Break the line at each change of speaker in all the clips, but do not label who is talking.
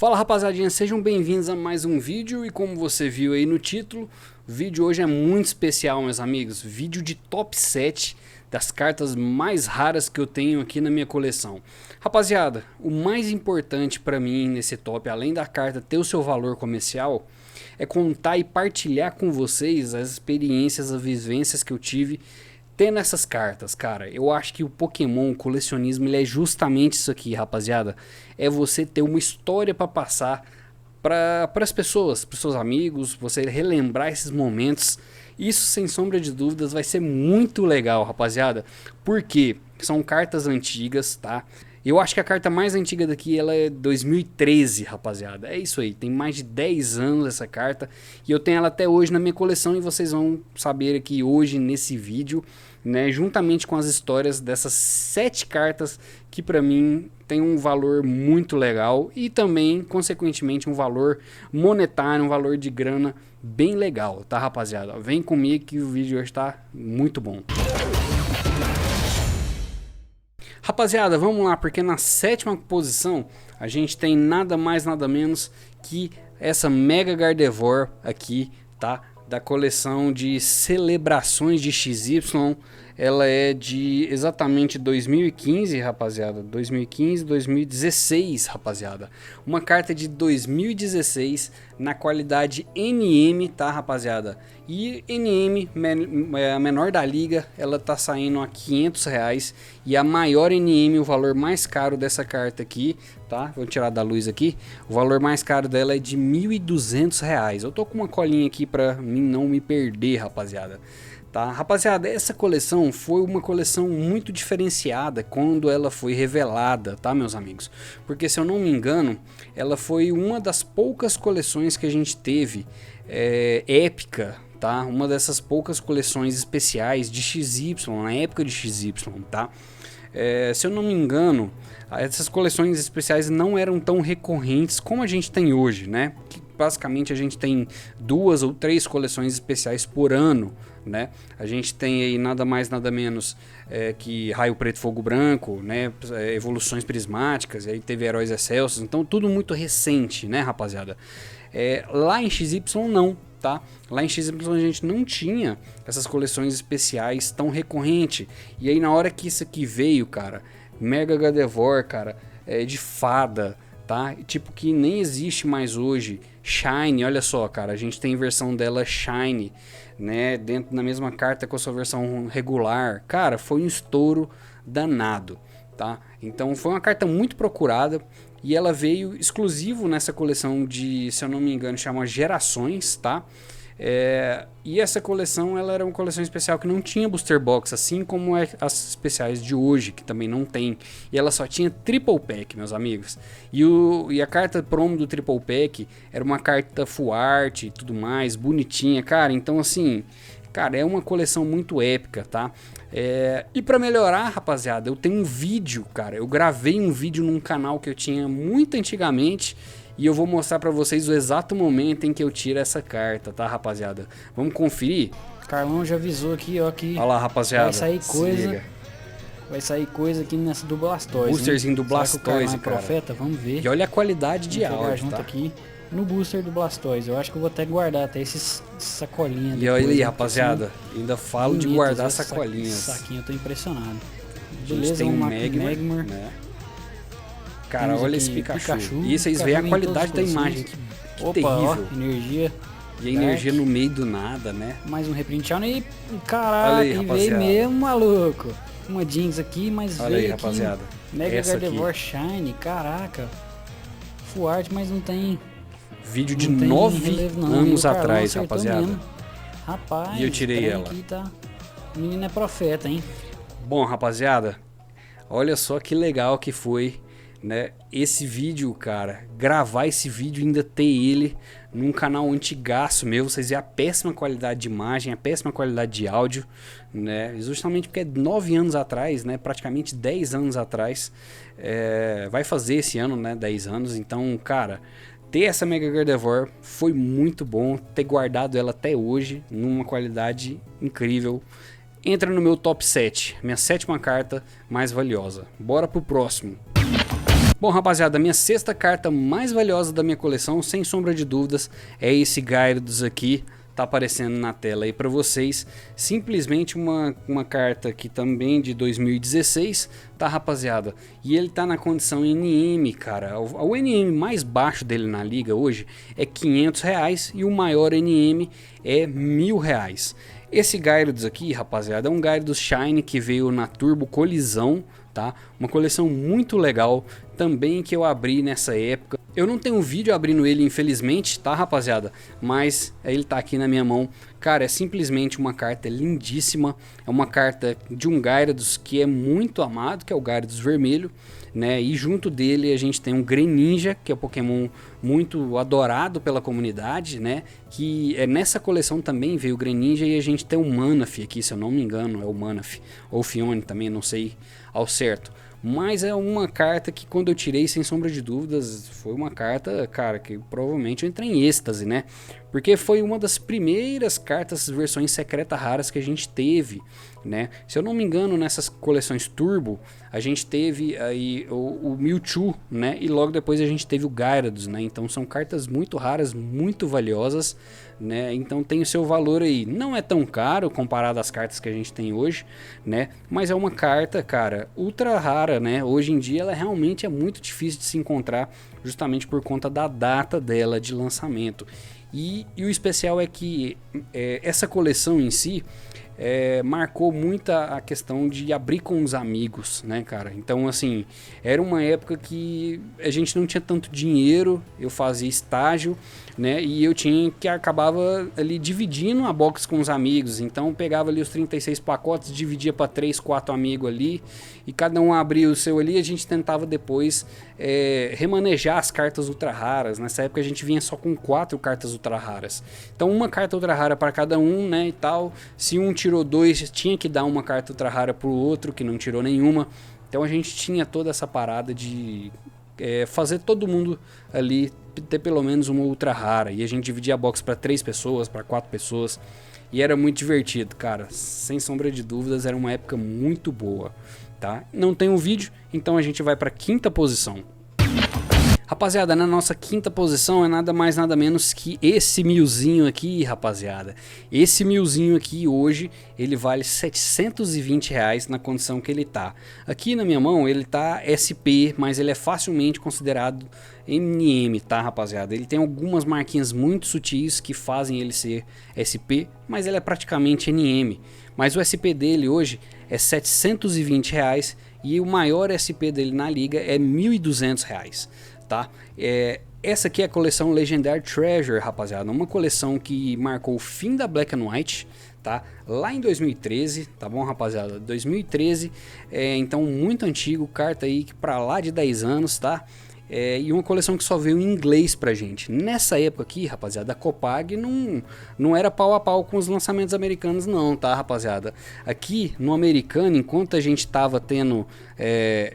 Fala rapaziadinha, sejam bem-vindos a mais um vídeo e como você viu aí no título, o vídeo hoje é muito especial, meus amigos. Vídeo de top 7 das cartas mais raras que eu tenho aqui na minha coleção. Rapaziada, o mais importante pra mim nesse top, além da carta ter o seu valor comercial, é contar e partilhar com vocês as experiências, as vivências que eu tive tendo essas cartas, cara. Eu acho que o Pokémon, o colecionismo, ele é justamente isso aqui, rapaziada. É você ter uma história pra passar para as pessoas, para seus amigos, você relembrar esses momentos. Isso, sem sombra de dúvidas, vai ser muito legal, rapaziada. Porque são cartas antigas, tá? Eu acho que a carta mais antiga daqui ela é 2013, rapaziada. É isso aí, tem mais de 10 anos essa carta. E eu tenho ela até hoje na minha coleção e vocês vão saber aqui hoje nesse vídeo, né, juntamente com as histórias dessas 7 cartas que pra mim tem um valor muito legal e também, consequentemente, um valor monetário, um valor de grana bem legal, tá, rapaziada? Vem comigo que o vídeo hoje tá muito bom. Rapaziada, vamos lá, porque na sétima posição a gente tem nada mais nada menos que essa Mega Gardevoir aqui, tá? Da coleção de celebrações de XY. Ela é de exatamente 2015, rapaziada. 2015, 2016, rapaziada. Uma carta de 2016 na qualidade NM, tá, rapaziada? E NM, a menor da liga, ela tá saindo a R$500. E a maior NM, o valor mais caro dessa carta aqui, tá? Vou tirar da luz aqui. O valor mais caro dela é de R$1.200. Eu tô com uma colinha aqui pra mim não me perder, rapaziada. Tá? Rapaziada, essa coleção foi uma coleção muito diferenciada quando ela foi revelada, tá, meus amigos? Porque se eu não me engano, ela foi uma das poucas coleções que a gente teve épica, tá? Uma dessas poucas coleções especiais de XY, na época de XY, tá? Se eu não me engano, essas coleções especiais não eram tão recorrentes como a gente tem hoje, né? Que basicamente a gente tem 2 ou 3 coleções especiais por ano, né? A gente tem aí nada mais nada menos que Raio Preto Fogo Branco, né? Evoluções prismáticas, e aí teve Heróis Excelsos, então tudo muito recente, né, rapaziada? Lá em XY não, tá? Lá em XY a gente não tinha essas coleções especiais tão recorrente. E aí na hora que isso aqui veio, cara, Mega Gardevoir, cara, de fada, tá? Tipo que nem existe mais hoje. Shine, olha só, cara, a gente tem versão dela Shine, né? Dentro da mesma carta com a sua versão regular. Cara, foi um estouro danado, tá? Então foi uma carta muito procurada. E ela veio exclusivo nessa coleção de, se eu não me engano, chama Gerações, tá? E essa coleção, ela era uma coleção especial que não tinha booster box, assim como as especiais de hoje, que também não tem. E ela só tinha triple pack, meus amigos. E a carta promo do triple pack era uma carta full art e tudo mais, bonitinha, cara. Então assim, cara, é uma coleção muito épica, tá? E pra melhorar, rapaziada, eu tenho um vídeo, cara. Eu gravei um vídeo num canal que eu tinha muito antigamente. E eu vou mostrar pra vocês o exato momento em que eu tiro essa carta, tá, rapaziada? Vamos conferir?
Carlão já avisou aqui, ó, que
olha lá, rapaziada.
Vai sair coisa aqui nessa do Blastoise.
Boosterzinho do Blastoise,
cara. Profeta? Vamos ver.
E olha a qualidade de áudio,
junto
tá?
Aqui no booster do Blastoise. Eu acho que eu vou até guardar até esses sacolinhas.
E olha aí, rapaziada. Ainda falo de guardar sacolinhas.
Saquinho, eu tô impressionado.
Beleza, tem um Magmar, né? Cara, olha esse Pikachu. E vocês veem a qualidade da imagem. Que
opa,
terrível.
Ó, energia.
E a energia no meio do nada, né?
Mais um reprint e caraca, aí, veio mesmo, maluco. Uma Jinx aqui, mas
olha
veio
aí,
aqui.
Rapaziada.
Mega Gardevoir Shine, caraca. Full art, mas não tem.
Vídeo de 9 anos atrás, rapaziada.
Mesmo. Rapaz,
e eu tirei ela.
Aqui tá... O menino é profeta, hein?
Bom, rapaziada, olha só que legal que foi, né, esse vídeo, cara, gravar esse vídeo e ainda ter ele num canal antigaço meu, vocês veem a péssima qualidade de imagem, a péssima qualidade de áudio, né, justamente porque é 9 anos atrás, né, praticamente 10 anos atrás, vai fazer esse ano, né, 10 anos, então, cara, ter essa Mega Gardevoir foi muito bom, ter guardado ela até hoje, numa qualidade incrível. Entra no meu top 7, minha sétima carta mais valiosa. Bora pro próximo. Bom, rapaziada, a minha sexta carta mais valiosa da minha coleção, sem sombra de dúvidas, é esse Gyarados aqui. Tá aparecendo na tela aí para vocês. Simplesmente uma carta aqui também de 2016, tá, rapaziada? E ele tá na condição NM, cara. O NM mais baixo dele na liga hoje é R$500 e o maior NM é R$1.000. Esse Gyarados aqui, rapaziada, é um Gyarados Shine que veio na Turbo Colisão, tá? Uma coleção muito legal também que eu abri nessa época. Eu não tenho um vídeo abrindo ele, infelizmente, tá, rapaziada? Mas ele tá aqui na minha mão. Cara, é simplesmente uma carta lindíssima. É uma carta de um Gyarados que é muito amado, que é o Gyarados vermelho, né? E junto dele a gente tem um Greninja, que é um Pokémon muito adorado pela comunidade, né? Que nessa coleção também veio o Greninja e a gente tem o Manaphy aqui, se eu não me engano, é o Manaphy. Ou Phione também, não sei ao certo. Mas é uma carta que quando eu tirei, sem sombra de dúvidas, foi uma carta, cara, que provavelmente eu entrei em êxtase, né? Porque foi uma das primeiras cartas, versões secretas raras que a gente teve, né? Se eu não me engano, nessas coleções Turbo, a gente teve aí o Mewtwo, né? E logo depois a gente teve o Gyarados, né? Então são cartas muito raras, muito valiosas, né? Então tem o seu valor aí. Não é tão caro comparado às cartas que a gente tem hoje, né? Mas é uma carta, cara, ultra rara, né? Hoje em dia ela realmente é muito difícil de se encontrar, justamente por conta da data dela de lançamento. E o especial é que essa coleção em si marcou muito a questão de abrir com os amigos, né, cara? Então, assim, era uma época que a gente não tinha tanto dinheiro, eu fazia estágio, né? E eu acabava ali dividindo a box com os amigos. Então, pegava ali os 36 pacotes, dividia para 3, 4 amigos ali, e cada um abria o seu ali, e a gente tentava depois remanejar as cartas ultra raras. Nessa época a gente vinha só com 4 cartas ultra raras. Então, uma carta ultra rara para cada um, né, e tal. Se um tirou 2, tinha que dar uma carta ultra rara pro outro que não tirou nenhuma. Então a gente tinha toda essa parada de fazer todo mundo ali ter pelo menos uma ultra rara. E a gente dividia a box para 3 pessoas, para 4 pessoas. E era muito divertido, cara. Sem sombra de dúvidas, era uma época muito boa, tá? Não tem um vídeo, então a gente vai para a quinta posição. Rapaziada, na nossa quinta posição é nada mais nada menos que esse milzinho aqui, rapaziada. Esse milzinho aqui hoje, ele vale R$720 na condição que ele tá. Aqui na minha mão ele tá SP, mas ele é facilmente considerado NM, tá, rapaziada? Ele tem algumas marquinhas muito sutis que fazem ele ser SP, mas ele é praticamente NM. Mas o SP dele hoje é R$720 e o maior SP dele na liga é R$1.200. Tá? Essa aqui é a coleção Legendary Treasure, rapaziada, uma coleção que marcou o fim da Black and White, tá? Lá em 2013, tá bom, rapaziada? 2013, então muito antigo, carta aí que pra lá de 10 anos, tá? E uma coleção que só veio em inglês pra gente. Nessa época aqui, rapaziada, a Copag não era pau a pau com os lançamentos americanos não, tá, rapaziada? Aqui no americano, enquanto a gente tava tendo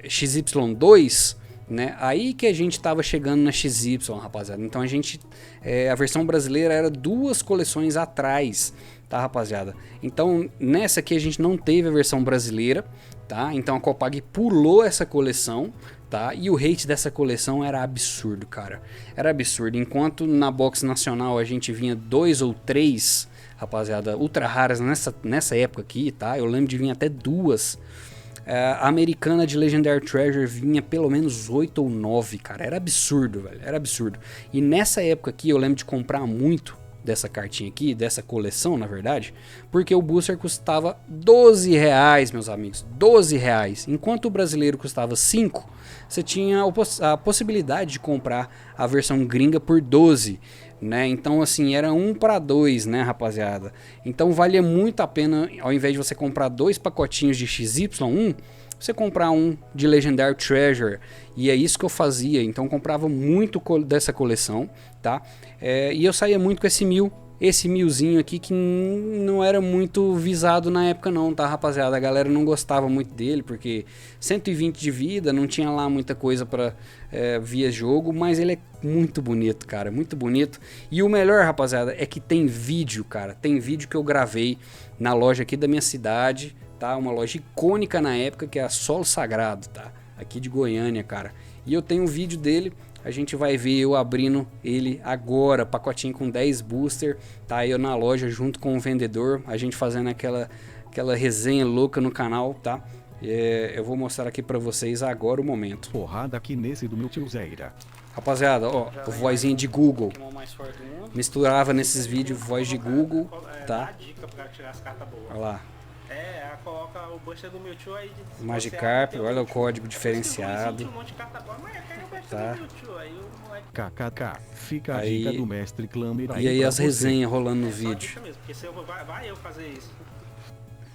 XY2, né? Aí que a gente tava chegando na XY, rapaziada. Então a versão brasileira era 2 coleções atrás, tá, rapaziada? Então nessa aqui a gente não teve a versão brasileira, tá? Então a Copag pulou essa coleção, tá? E o hate dessa coleção era absurdo, cara. Era absurdo. Enquanto na box nacional a gente vinha 2 ou 3, rapaziada, ultra raras nessa época aqui, tá? Eu lembro de vir até 2. A americana de Legendary Treasure vinha pelo menos 8 ou 9, cara. Era absurdo, velho. Era absurdo. E nessa época aqui eu lembro de comprar muito dessa cartinha aqui, dessa coleção, na verdade, porque o booster custava R$12, meus amigos. R$12. Enquanto o brasileiro custava 5, você tinha a possibilidade de comprar a versão gringa por 12. Né? Então assim, era 1 para 2, né, rapaziada? Então valia muito a pena, ao invés de você comprar 2 pacotinhos de XY1, você comprar um de Legendary Treasure. E é isso que eu fazia. Então eu comprava muito dessa coleção, tá? E eu saía muito com esse milzinho aqui que não era muito visado na época não, tá, rapaziada? A galera não gostava muito dele porque 120 de vida, não tinha lá muita coisa pra via jogo, mas ele é muito bonito, cara, muito bonito. E o melhor, rapaziada, é que tem vídeo, cara, tem vídeo que eu gravei na loja aqui da minha cidade, tá? Uma loja icônica na época que é a Solo Sagrado, tá? Aqui de Goiânia, cara. E eu tenho um vídeo dele, a gente vai ver eu abrindo ele agora, pacotinho com 10 booster, tá? Eu na loja junto com o vendedor, a gente fazendo aquela resenha louca no canal, tá? Eu vou mostrar aqui pra vocês agora o momento.
Porrada aqui nesse do meu tio Zeira.
Rapaziada, ó, o vozinho de Google. Misturava nesses vídeos voz de Google, tá? Olha lá.
Coloca o buster do meu tio aí.
Magikarp, olha o código diferenciado. Tá.
KKK, fica a
Aí,
dica do mestre Clammer aí.
E aí
pra
as
você.
resenhas rolando no vídeo.
Vai eu fazer isso.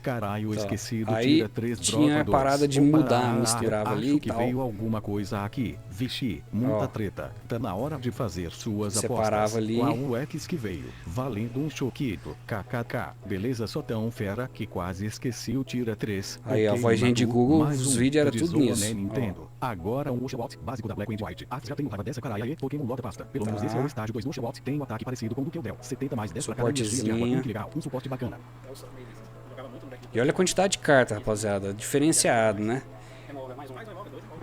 Caralho,
Tá.
esquecido,
Aí
tira 3,
tinha
droga
a parada
2.
de
Opa,
mudar, misturava ali
acho
e
que
tal.
veio alguma coisa aqui. Vixe, muita
Ó.
treta. Tá na hora de fazer suas
Separava
apostas.
ali.
Qual o X que veio? Valendo um choquito. KKK. Beleza, só tão fera que quase esqueci o tira 3.
Aí, a
Ok,
vozinha de
Manu,
Google,
mais
os
um.
vídeos era tudo
Desoa,
nisso.
né, Nintendo. Agora um Ushawott básico da Black and White. Ah, já tenho raiva dessa caralho aí. Pokémon Lota pasta. Pelo menos esse é o estágio 2 do Ushawott. Tem um ataque parecido com o do Keldel. 70 mais 10 pra cada energia de água.
Suportezinho.
Que legal. Um suporte bacana.
E olha a quantidade de carta, rapaziada. Diferenciado, né?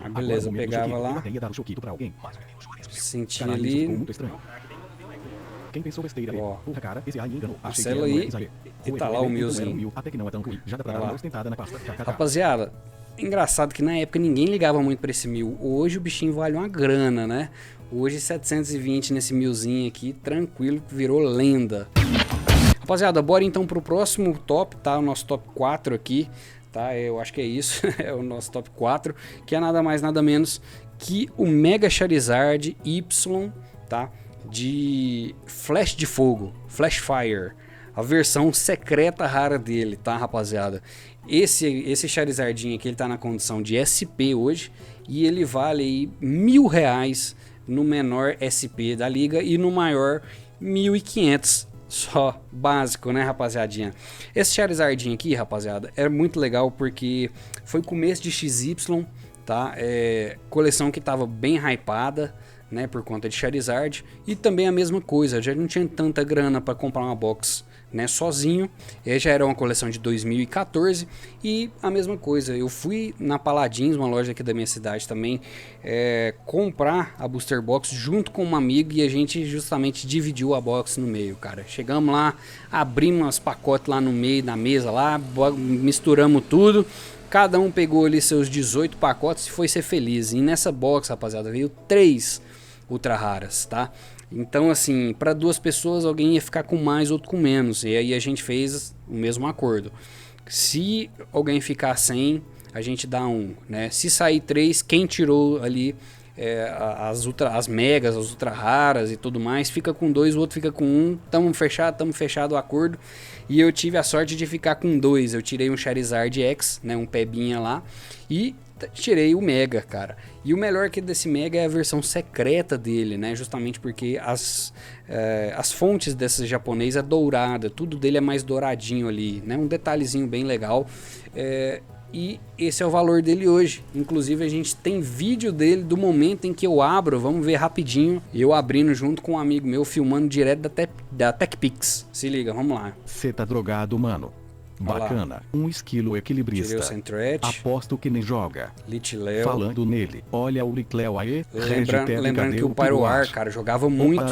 Ah, beleza,
Agora,
pegava
eu
lá,
teria dado choquito pra alguém.
sentia
Caralho, isso ficou
ali.
muito estranho. Quem pensou besteira aí?
Ó.
Porra, cara, esse AI me enganou.
A
Achei
cela
que era um
aí,
XAE.
e
Foi
tá lá
ele,
o
então
milzinho.
era um mil, até que não é tão ruim. Já dá pra
Vai
dar
lá.
uma ostentada na pasta. KKK.
Rapaziada, engraçado que na época ninguém ligava muito pra esse 1000. Hoje o bichinho vale uma grana, né? Hoje 720 nesse 1000zinho aqui, tranquilo, virou lenda. Rapaziada, bora então pro próximo top, tá? O nosso top 4 aqui, tá? Eu acho que é isso, é o nosso top 4, que é nada mais nada menos que o Mega Charizard Y, tá? De Flash de Fogo, Flash Fire, a versão secreta rara dele, tá, rapaziada? Esse Charizardinho aqui, ele tá na condição de SP hoje, e ele vale aí R$1.000 no menor SP da liga e no maior 1.500. Só básico, né, rapaziadinha? Esse Charizardinho aqui, rapaziada, é muito legal porque foi começo de XY, tá? Coleção que tava bem hypada, né, por conta de Charizard. E também a mesma coisa, já não tinha tanta grana para comprar uma box, né, sozinho. Já era uma coleção de 2014 e a mesma coisa, eu fui na Paladins, uma loja aqui da minha cidade também, comprar a Booster Box junto com um amigo e a gente justamente dividiu a box no meio, cara. Chegamos lá, abrimos uns pacotes lá no meio da mesa lá, misturamos tudo. Cada um pegou ali seus 18 pacotes e foi ser feliz. E nessa box, rapaziada, veio 3 ultra raras, tá? Então, assim, para 2 pessoas, alguém ia ficar com mais, outro com menos. E aí a gente fez o mesmo acordo. Se alguém ficar sem, a gente dá 1, né? Se sair 3, quem tirou ali as megas, as ultra raras e tudo mais, fica com 2, o outro fica com 1. Tamo fechado o acordo. E eu tive a sorte de ficar com 2. Eu tirei um Charizard X, né? Um pebinha lá. E tirei o Mega, cara. E o melhor que desse Mega é a versão secreta dele, né? Justamente porque as fontes desse japonês é dourada. Tudo dele é mais douradinho ali, né? Um detalhezinho bem legal. E esse é o valor dele hoje. Inclusive a gente tem vídeo dele do momento em que eu abro. Vamos ver rapidinho. Eu abrindo junto com um amigo meu, filmando direto da TechPix. Se liga, vamos lá.
Cê tá drogado, mano. Bacana. Um esquilo equilibrista.
Tirei o Sentret.
Aposto que nem joga.
Litleo.
Falando nele, olha o Litleo aí.
Lembrando que o Pyroar, cara, jogava muito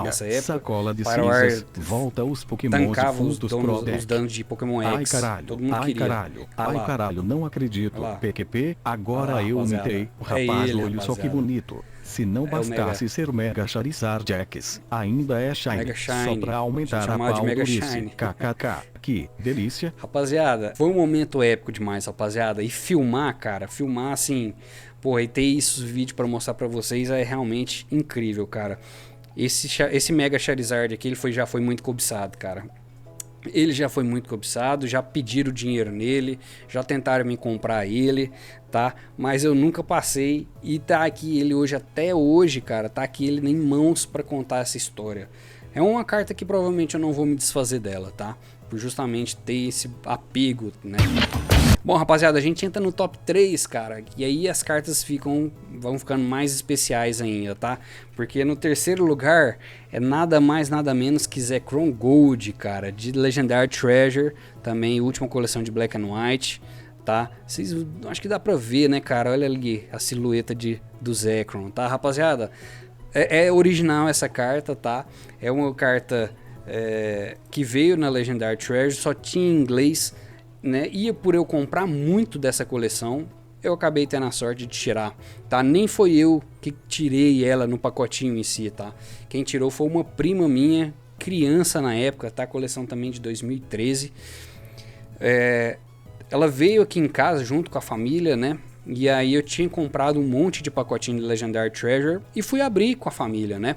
nessa época.
Sacola de
Pyroar
cinzas. Volta os Pokémon
tancava
de
os
fundos pro deck.
danos de Pokémon X.
Ai caralho,
Todo mundo
ai
queria.
caralho,
Olha
ai
lá.
caralho, não acredito.
Olha lá.
PQP, agora
Olha lá,
eu
rapaziada.
imitei. O
É
rapaz,
ele,
olha só que
rapaziada.
bonito. Se não
o
bastasse
Mega.
ser Mega Charizard X, ainda é Shine.
Mega Shine.
Só pra aumentar a
Chamado de Mega
paudurice.
Shine.
KKK. Que delícia.
Rapaziada, foi um momento épico demais, rapaziada. E filmar, cara, filmar assim, porra, e ter isso vídeo pra mostrar pra vocês é realmente incrível, cara. Esse Mega Charizard aqui, já foi muito cobiçado, cara. Ele já foi muito cobiçado, já pediram dinheiro nele, já tentaram me comprar ele, tá? Mas eu nunca passei e tá aqui ele hoje, até hoje, cara, tá aqui ele em mãos pra contar essa história. É uma carta que provavelmente eu não vou me desfazer dela, tá? Por justamente ter esse apego, né? Bom, rapaziada, a gente entra no top 3, cara, e aí as cartas vão ficando mais especiais ainda, tá? Porque no terceiro lugar é nada mais, nada menos que Zekrom Gold, cara, de Legendary Treasure, também última coleção de Black and White, tá? Acho que dá pra ver, né, cara? Olha ali a silhueta do Zekrom, tá, rapaziada? É original essa carta, tá? É uma carta que veio na Legendary Treasure, só tinha em inglês, né? E por eu comprar muito dessa coleção, eu acabei tendo a sorte de tirar, tá? Nem foi eu que tirei ela no pacotinho em si, tá? Quem tirou foi uma prima minha, criança na época, tá? Coleção também de 2013. Ela veio aqui em casa junto com a família, né? E aí eu tinha comprado um monte de pacotinho de Legendary Treasure e fui abrir com a família, né?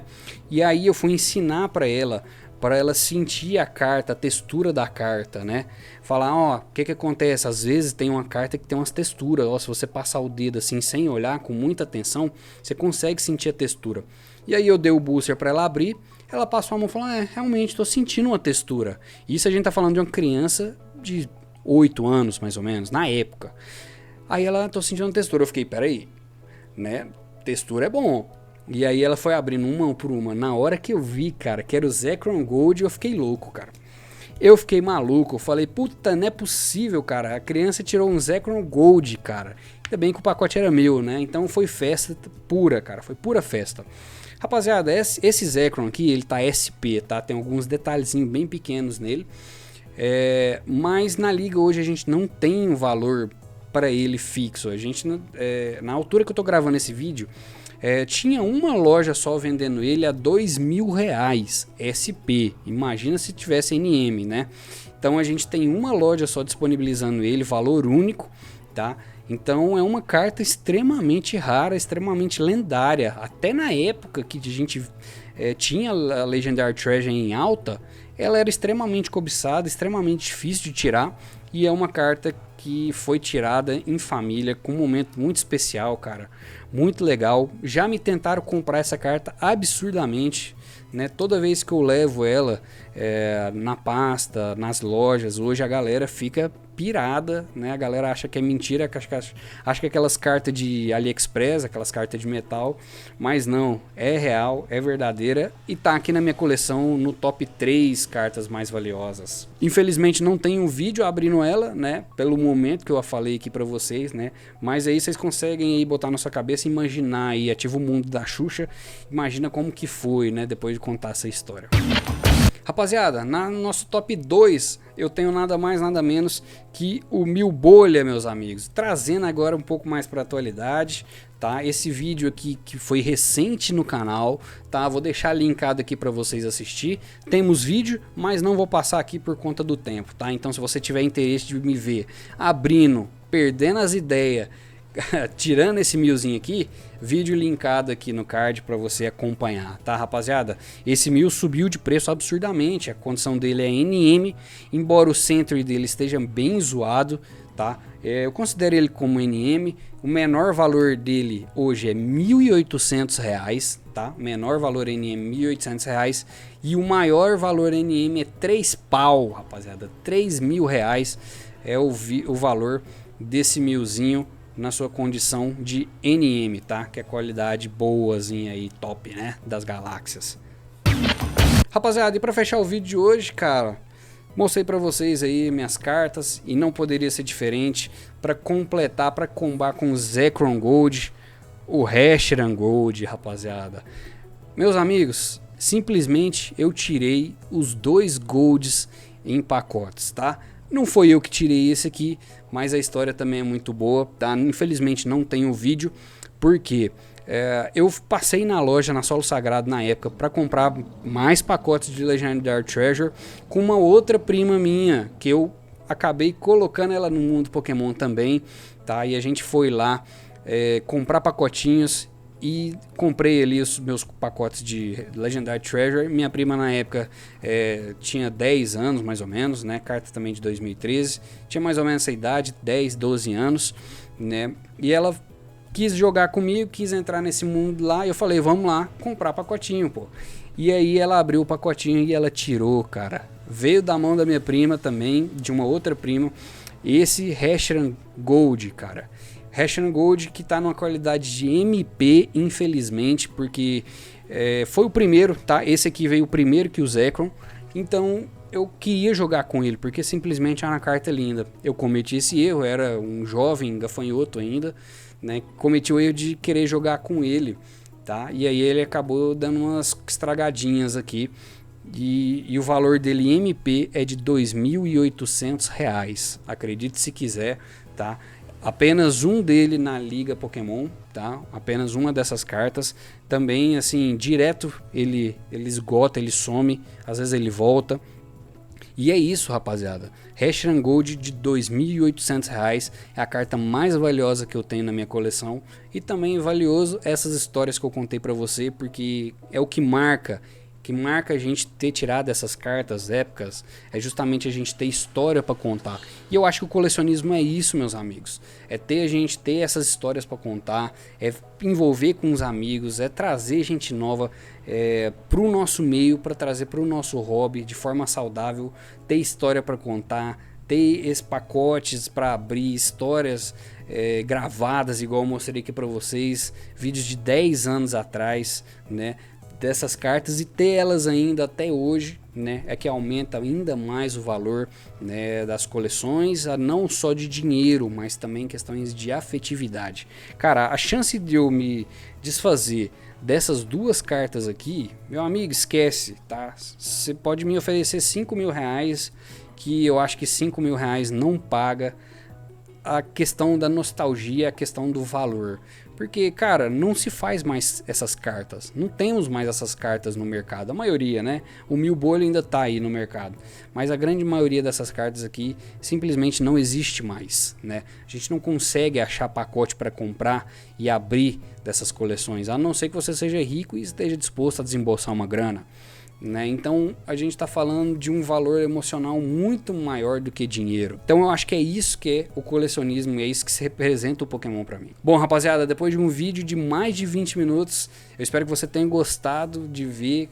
E aí eu fui ensinar para ela sentir a carta, a textura da carta, né? Falar, ó, o que acontece? Às vezes tem uma carta que tem umas texturas, ó, se você passar o dedo assim sem olhar, com muita atenção, você consegue sentir a textura. E aí eu dei o booster para ela abrir, ela passou a mão e falou, realmente tô sentindo uma textura. Isso a gente tá falando de uma criança de 8 anos, mais ou menos, na época. Aí ela, tô sentindo uma textura. Eu fiquei, peraí, né? Textura é bom. E aí ela foi abrindo uma por uma. Na hora que eu vi, cara, que era o Zekrom Gold, eu fiquei louco, cara. Eu fiquei maluco. Eu falei, puta, não é possível, cara. A criança tirou um Zekrom Gold, cara. Ainda bem que o pacote era meu, né? Então foi festa pura, cara. Foi pura festa. Rapaziada, esse Zekrom aqui, ele tá SP, tá? Tem alguns detalhezinhos bem pequenos nele. Mas na liga hoje a gente não tem um valor para ele fixo. A gente, na altura que eu tô gravando esse vídeo, tinha uma loja só vendendo ele a R$2.000 SP. Imagina se tivesse NM, né? Então a gente tem uma loja só disponibilizando ele, valor único, tá? Então é uma carta extremamente rara, extremamente lendária. Até na época que a gente tinha a Legendary Treasure em alta, ela era extremamente cobiçada, extremamente difícil de tirar. E é uma carta que foi tirada em família, com um momento muito especial, cara. Muito legal. Já me tentaram comprar essa carta absurdamente, né? Toda vez que eu levo ela na pasta, nas lojas, hoje a galera fica pirada, né? A galera acha que é mentira, acha que é aquelas cartas de AliExpress, aquelas cartas de metal, mas não, é real, é verdadeira e tá aqui na minha coleção no top 3 cartas mais valiosas. Infelizmente não tem um vídeo abrindo ela, né? Pelo momento que eu falei aqui pra vocês, né? Mas aí vocês conseguem aí botar na sua cabeça e imaginar aí, ativa o mundo da Xuxa, imagina como que foi, né? Depois de contar essa história. Rapaziada, no nosso top 2 eu tenho nada mais nada menos que o Mil Bolha, meus amigos, trazendo agora um pouco mais para a atualidade, tá? Esse vídeo aqui que foi recente no canal, tá? Vou deixar linkado aqui para vocês assistir. Temos vídeo, mas não vou passar aqui por conta do tempo, tá? Então se você tiver interesse de me ver abrindo, perdendo as ideias, tirando esse milzinho aqui, vídeo linkado aqui no card para você acompanhar, tá, rapaziada? Esse mil subiu de preço absurdamente, a condição dele é NM, embora o Sentry dele esteja bem zoado, tá? Eu considero ele como NM, o menor valor dele hoje é R$1.800, tá? Menor valor NM R$1.800 e o maior valor NM é 3 pau, rapaziada, R$3.000 é o valor desse milzinho na sua condição de NM, tá? Que é qualidade boazinha aí, top, né? Das galáxias. Rapaziada, e pra fechar o vídeo de hoje, cara, mostrei pra vocês aí minhas cartas e não poderia ser diferente pra completar, pra combar com o Zekrom Gold, o Reshiram Gold, rapaziada. Meus amigos, simplesmente eu tirei os 2 Golds em pacotes, tá? Não foi eu que tirei esse aqui, mas a história também é muito boa, tá? Infelizmente não tem o vídeo, porque eu passei na loja, na Solo Sagrado na época, para comprar mais pacotes de Legendary Treasure com uma outra prima minha, que eu acabei colocando ela no mundo Pokémon também, tá? E a gente foi lá comprar pacotinhos e comprei ali os meus pacotes de Legendary Treasure. Minha prima na época tinha 10 anos mais ou menos, né? Carta também de 2013, tinha mais ou menos essa idade, 10, 12 anos, né? E ela quis jogar comigo, quis entrar nesse mundo lá, e eu falei, vamos lá comprar pacotinho, pô. E aí ela abriu o pacotinho e ela tirou, cara. Veio da mão da minha prima também, de uma outra prima, esse Reshiram Gold, cara. Reshiram Gold que tá numa qualidade de MP, infelizmente, porque foi o primeiro, tá? Esse aqui veio primeiro que o Zekrom. Então eu queria jogar com ele, porque simplesmente era uma carta linda. Eu cometi esse erro, era um jovem gafanhoto ainda, né? Cometi o erro de querer jogar com ele, tá? E aí ele acabou dando umas estragadinhas aqui. E o valor dele MP é de R$ 2.800, acredite se quiser, tá? Apenas um dele na Liga Pokémon, tá? Apenas uma dessas cartas. Também, assim, direto ele esgota, ele some, às vezes ele volta. E é isso, rapaziada. Reshiram Gold de R$ 2.800 é a carta mais valiosa que eu tenho na minha coleção. E também é valioso essas histórias que eu contei pra você, porque é o que marca a gente ter tirado essas cartas épicas, é justamente a gente ter história para contar. E eu acho que o colecionismo é isso, meus amigos. É a gente ter essas histórias para contar, é envolver com os amigos, é trazer gente nova para o nosso meio, para trazer para o nosso hobby de forma saudável, ter história para contar, ter esses pacotes para abrir, histórias gravadas, igual eu mostrei aqui para vocês, vídeos de 10 anos atrás, né? Dessas cartas, e ter elas ainda até hoje, né, é que aumenta ainda mais o valor, né, das coleções, não só de dinheiro, mas também questões de afetividade. Cara, a chance de eu me desfazer dessas duas cartas aqui, meu amigo, esquece, tá? Você pode me oferecer R$5.000, que eu acho que R$5.000 não paga a questão da nostalgia, a questão do valor. Porque, cara, não se faz mais essas cartas. Não temos mais essas cartas no mercado. A maioria, né? O Milbolho ainda tá aí no mercado. Mas a grande maioria dessas cartas aqui simplesmente não existe mais, né? A gente não consegue achar pacote para comprar e abrir dessas coleções. A não ser que você seja rico e esteja disposto a desembolsar uma grana, né? Então a gente está falando de um valor emocional muito maior do que dinheiro. Então eu acho que é isso que é o colecionismo, e é isso que se representa o Pokémon para mim. Bom, rapaziada, depois de um vídeo de mais de 20 minutos, eu espero que você tenha gostado de ver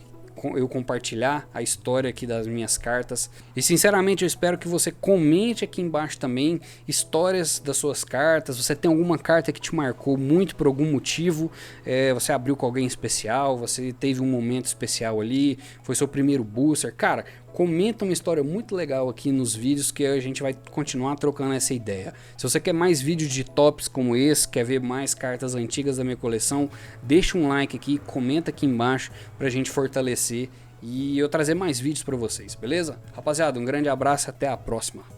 eu compartilhar a história aqui das minhas cartas. E sinceramente eu espero que você comente aqui embaixo também histórias das suas cartas. Você tem alguma carta que te marcou muito por algum motivo, você abriu com alguém especial, você teve um momento especial ali, foi seu primeiro booster. Cara, comenta uma história muito legal aqui nos vídeos, que a gente vai continuar trocando essa ideia. Se você quer mais vídeos de tops como esse, quer ver mais cartas antigas da minha coleção, deixa um like aqui, comenta aqui embaixo pra gente fortalecer e eu trazer mais vídeos pra vocês, beleza? Rapaziada, um grande abraço e até a próxima.